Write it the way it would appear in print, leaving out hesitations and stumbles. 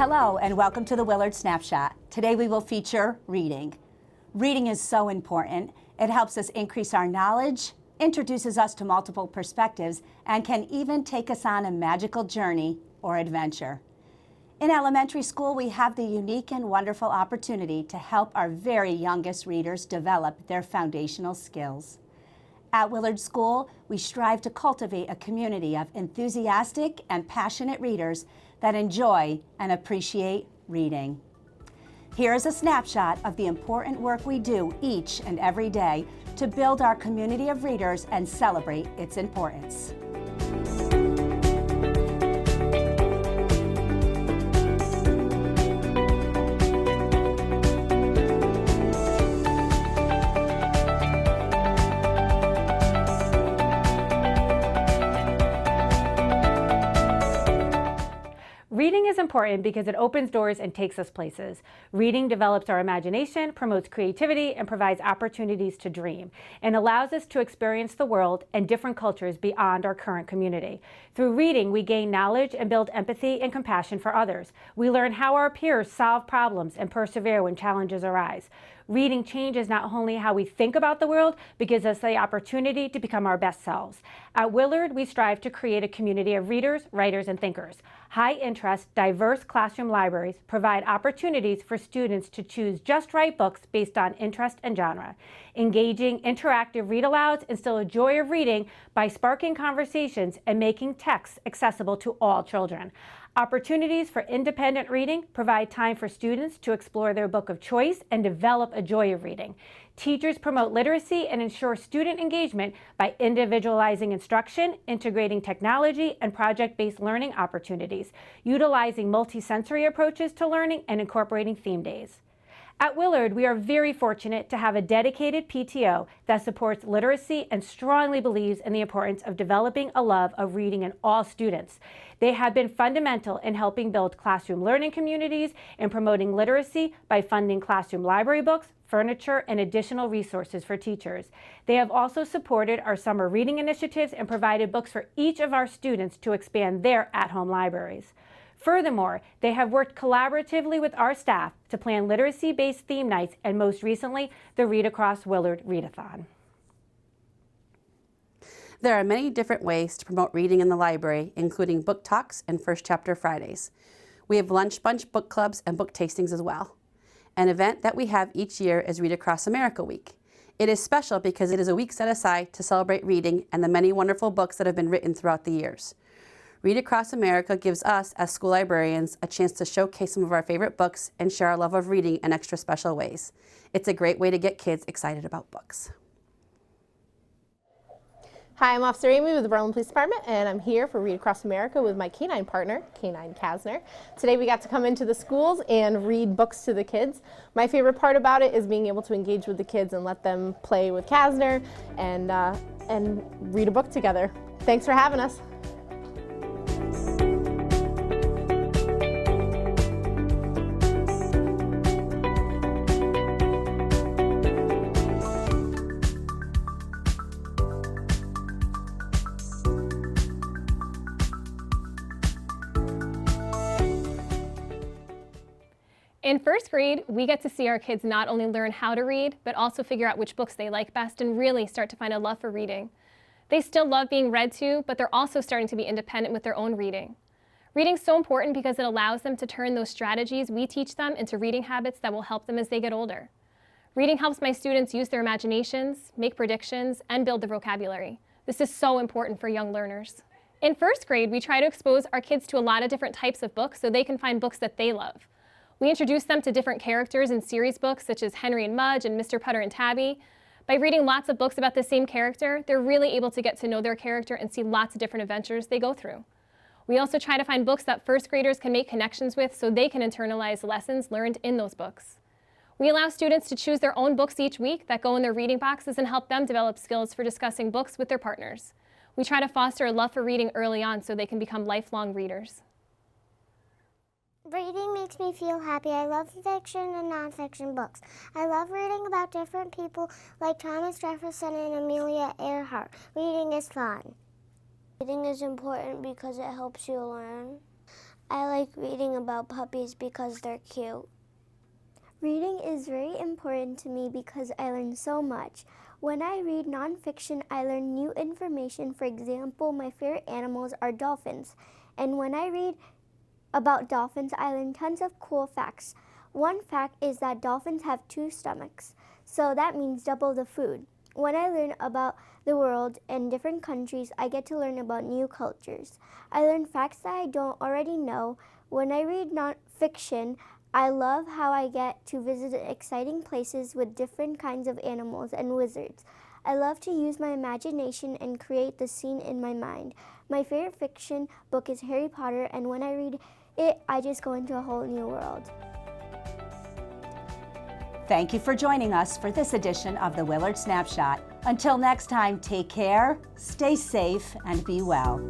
Hello and welcome to the Willard Snapshot. Today we will feature reading. Reading is so important. It helps us increase our knowledge, introduces us to multiple perspectives, and can even take us on a magical journey or adventure. In elementary school, we have the unique and wonderful opportunity to help our very youngest readers develop their foundational skills. At Willard School, we strive to cultivate a community of enthusiastic and passionate readers that enjoy and appreciate reading. Here is a snapshot of the important work we do each and every day to build our community of readers and celebrate its importance. Reading is important because it opens doors and takes us places. Reading develops our imagination, promotes creativity, and provides opportunities to dream, and allows us to experience the world and different cultures beyond our current community. Through reading, we gain knowledge and build empathy and compassion for others. We learn how our peers solve problems and persevere when challenges arise. Reading changes not only how we think about the world, but gives us the opportunity to become our best selves. At Willard, we strive to create a community of readers, writers, and thinkers. High-interest, diverse classroom libraries provide opportunities for students to choose just right books based on interest and genre. Engaging, interactive read-alouds instill a joy of reading by sparking conversations and making text accessible to all children. Opportunities for independent reading provide time for students to explore their book of choice and develop a joy of reading. Teachers promote literacy and ensure student engagement by individualizing instruction, integrating technology and project-based learning opportunities, utilizing multisensory approaches to learning, and incorporating theme days. At Willard, we are very fortunate to have a dedicated PTO that supports literacy and strongly believes in the importance of developing a love of reading in all students. They have been fundamental in helping build classroom learning communities and promoting literacy by funding classroom library books, furniture, and additional resources for teachers. They have also supported our summer reading initiatives and provided books for each of our students to expand their at-home libraries. Furthermore, they have worked collaboratively with our staff to plan literacy-based theme nights and most recently, the Read Across Willard Readathon. There are many different ways to promote reading in the library, including book talks and First Chapter Fridays. We have lunch bunch book clubs and book tastings as well. An event that we have each year is Read Across America Week. It is special because it is a week set aside to celebrate reading and the many wonderful books that have been written throughout the years. Read Across America gives us, as school librarians, a chance to showcase some of our favorite books and share our love of reading in extra special ways. It's a great way to get kids excited about books. Hi, I'm Officer Amy with the Berlin Police Department, and I'm here for Read Across America with my canine partner, Canine Kasner. Today we got to come into the schools and read books to the kids. My favorite part about it is being able to engage with the kids and let them play with Kasner and read a book together. Thanks for having us. In first grade, we get to see our kids not only learn how to read, but also figure out which books they like best and really start to find a love for reading. They still love being read to, but they're also starting to be independent with their own reading. Reading's so important because it allows them to turn those strategies we teach them into reading habits that will help them as they get older. Reading helps my students use their imaginations, make predictions, and build their vocabulary. This is so important for young learners. In first grade, we try to expose our kids to a lot of different types of books so they can find books that they love. We introduce them to different characters in series books such as Henry and Mudge and Mr. Putter and Tabby. By reading lots of books about the same character, they're really able to get to know their character and see lots of different adventures they go through. We also try to find books that first graders can make connections with so they can internalize lessons learned in those books. We allow students to choose their own books each week that go in their reading boxes and help them develop skills for discussing books with their partners. We try to foster a love for reading early on so they can become lifelong readers. Reading makes me feel happy. I love fiction and nonfiction books. I love reading about different people like Thomas Jefferson and Amelia Earhart. Reading is fun. Reading is important because it helps you learn. I like reading about puppies because they're cute. Reading is very important to me because I learn so much. When I read nonfiction, I learn new information. For example, my favorite animals are dolphins. And when I read about dolphins, I learn tons of cool facts. One fact is that dolphins have 2 stomachs, so that means double the food. When I learn about the world and different countries, I get to learn about new cultures. I learn facts that I don't already know. When I read nonfiction, I love how I get to visit exciting places with different kinds of animals and wizards. I love to use my imagination and create the scene in my mind. My favorite fiction book is Harry Potter, and when I read it, I just go into a whole new world. Thank you for joining us for this edition of the Willard Snapshot. Until next time, take care, stay safe, and be well.